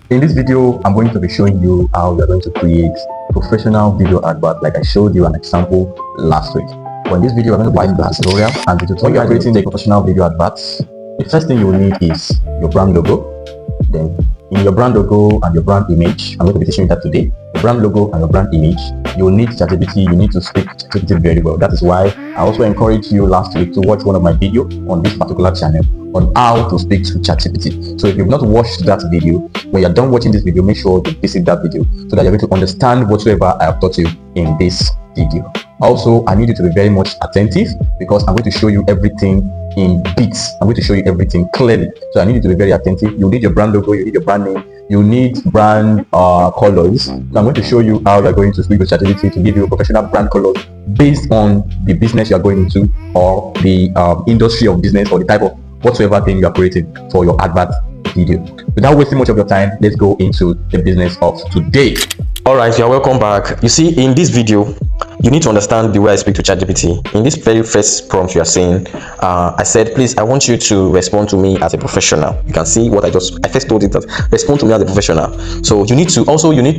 In this video, I'm going to be showing you how you're going to create professional video advert like I showed you an example last week. But in this video, I'm going to provide a tutorial, and the tutorial on creating a professional video adverts. The first thing you will need is your brand logo. Then in your brand logo and your brand image, I'm going to be teaching you that today. The brand logo and your brand image, you will need ChatGPT. You need to speak ChatGPT very well. That is why I also encouraged you last week to watch one of my videos on this particular channel on how to speak to ChatGPT. So if you've not watched that video, when you're done watching this video, make sure you visit that video so that you're going to understand whatsoever I have taught you in this video. Also, I need you to be very much attentive because I'm going to show you everything in bits. I'm going to show you everything clearly. So I need you to be very attentive. You need your brand logo, you need your brand name, you need brand colors. So I'm going to show you how you're going to speak with ChatGPT to give you a professional brand colors based on the business you're going into or the industry of business or the type of whatsoever thing you are creating for your advert video. Without wasting much of your time, let's go into the business of today. Alright, you're welcome back. You see, in this video, you need to understand the way I speak to ChatGPT. In this very first prompt you are saying, I said, please, I want you to respond to me as a professional. You can see what I first told it that respond to me as a professional. So you need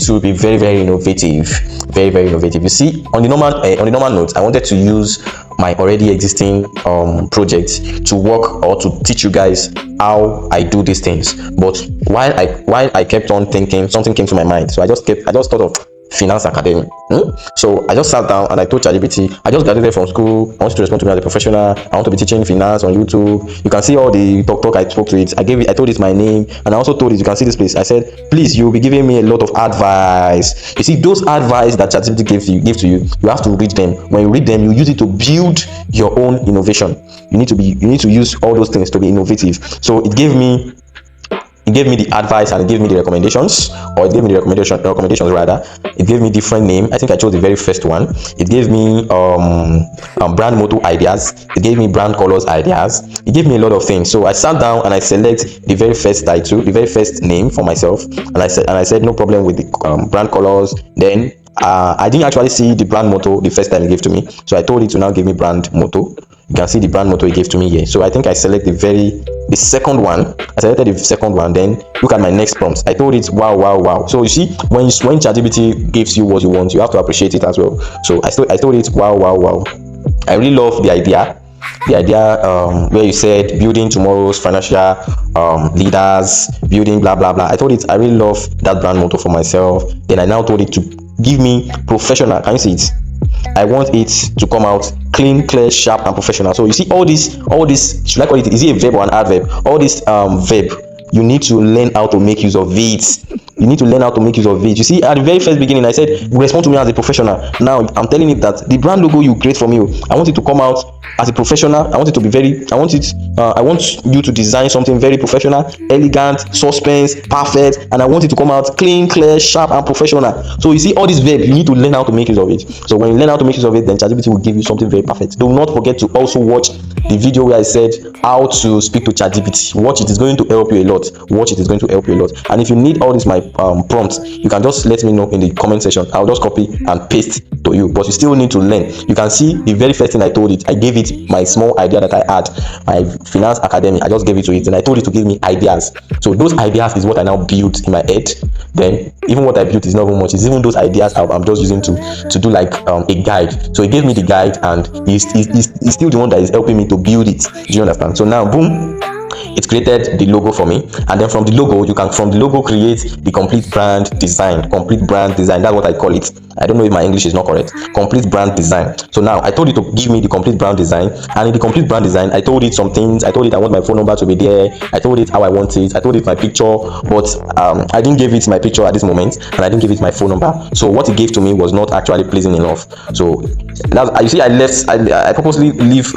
to be very, very innovative, very, very innovative. You see, on the normal note, I wanted to use my already existing project to work or to teach you guys how I do these things. But while I kept on thinking, something came to my mind. So I just thought of Finance Academy. So I just sat down and I told ChatGPT, I just graduated from school. I want you to respond to me as a professional. I want to be teaching finance on YouTube. You can see all the talk I spoke to it. I told it my name, and I also told it, you can see this place. I said, please, you'll be giving me a lot of advice. You see, those advice that ChatGPT give to you, you have to read them. When you read them, you use it to build your own innovation. You need to use all those things to be innovative. So it gave me the advice and it gave me the recommendations, or it gave me the recommendations rather. It gave me different name. I think I chose the very first one. It gave me brand motto ideas. It gave me brand colors ideas. It gave me a lot of things. So I sat down and I select the very first title, the very first name for myself, and I said no problem with the brand colors. Then I didn't actually see the brand motto the first time it gave to me, so I told it to now give me brand motto. You can see the brand motto it gave to me here. So I think I select the second one. I selected the second one. Then look at my next prompt. I told it wow. So you see, when ChatGPT gives you what you want, you have to appreciate it as well. So I told it wow. I really love the idea where you said building tomorrow's financial leaders, building blah blah blah. I told it I really love that brand motto for myself. Then I now told it to give me professional. Can you see it? I want it to come out clean, clear, sharp, and professional. So you see all this, should I call it, is it a verb or an adverb? All this verb, you need to learn how to make use of it. You see, at the very first beginning, I said, respond to me as a professional. Now I'm telling it that the brand logo you create from you, I want it to come out as a professional. I want you to design something very professional, elegant, suspense, perfect, and I want it to come out clean, clear, sharp, and professional. So you see all these verbs, you need to learn how to make use of it. So when you learn how to make use of it, then ChatGPT will give you something very perfect. Do not forget to also watch the video where I said how to speak to ChatGPT. Watch it, it's going to help you a lot. And if you need all this my prompts, you can just let me know in the comment section. I'll just copy and paste to you, but you still need to learn. You can see the very first thing I told it, I gave it my small idea that I had, my Finance Academy. I just gave it to it and I told it to give me ideas. So those ideas is what I now built in my head. Then even what I built is not even much. It's even those ideas I'm just using to do like a guide. So he gave me the guide and he's still the one that is helping me to build it. Do you understand? So now boom, it created the logo for me, and then from the logo you can create the complete brand design. That's what I call it. I don't know if my English is not correct. Complete brand design. So now I told it to give me the complete brand design, and in the complete brand design I told it some things. I told it I want my phone number to be there. I told it how I want it. I told it my picture, but I didn't give it my picture at this moment, and I didn't give it my phone number. So what it gave to me was not actually pleasing enough. So you see, I purposely leave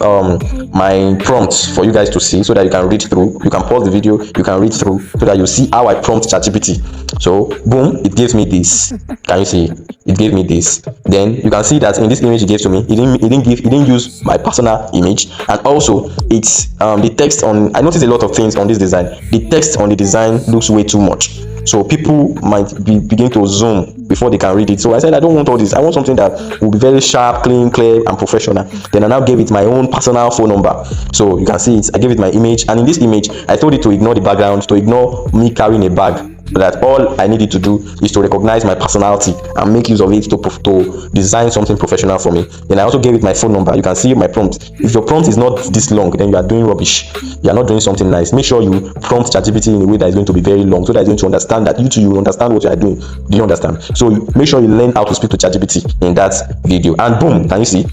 my prompts for you guys to see so that you can read through. You can pause the video, you can read through so that you see how I prompt ChatGPT. So boom, it gives me this. Can you see? It gave me this. Then you can see that in this image it gave to me, it didn't use my personal image, and also it's the text on. I noticed a lot of things on this design. The text on the design looks way too much. So people might begin to zoom before they can read it. So I said, I don't want all this. I want something that will be very sharp, clean, clear, and professional. Then I now gave it my own personal phone number. So you can see it. I gave it my image, and in this image, I told it to ignore the background, to ignore me carrying a bag. that all I needed to do is to recognize my personality and make use of it to design something professional for me. Then I also gave it my phone number. You can see my prompt. If your prompt is not this long, then you are doing rubbish. You are not doing something nice. Make sure you prompt ChatGPT in a way that is going to be very long, so that it's going to understand that you too, you understand what you are doing. Do you understand? So make sure you learn how to speak to ChatGPT in that video. And boom, can you see?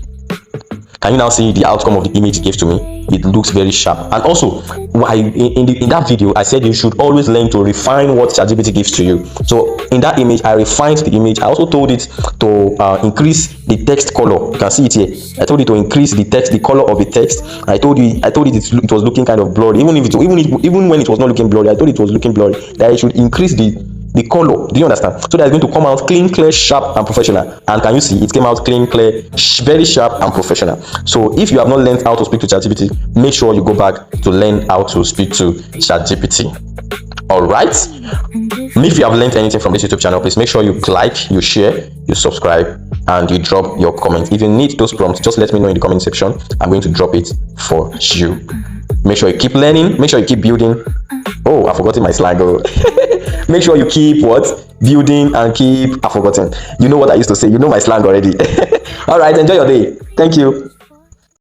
Can you now see the outcome of the image it gave to me? It looks very sharp. And also, in that video, I said you should always learn to refine what ChatGPT gives to you. So in that image, I refined the image. I also told it to increase the text color. You can see it here. I told it to increase the text, the color of the text. I told it it was looking kind of blurry. Even when it was not looking blurry, I told it was looking blurry. That it should increase the color. Do you understand? So that it's going to come out clean, clear, sharp, and professional. And can you see it came out clean, clear, very sharp, and professional? So if you have not learned how to speak to ChatGPT, make sure you go back to learn how to speak to ChatGPT. All right. If you have learned anything from this YouTube channel, please make sure you like, you share, you subscribe, and you drop your comment. If you need those prompts, just let me know in the comment section. I'm going to drop it for you. Make sure you keep learning. Make sure you keep building. Oh, I've forgotten my slang. Make sure you keep what? Building and keep. I've forgotten. You know what I used to say. You know my slang already. All right. Enjoy your day. Thank you.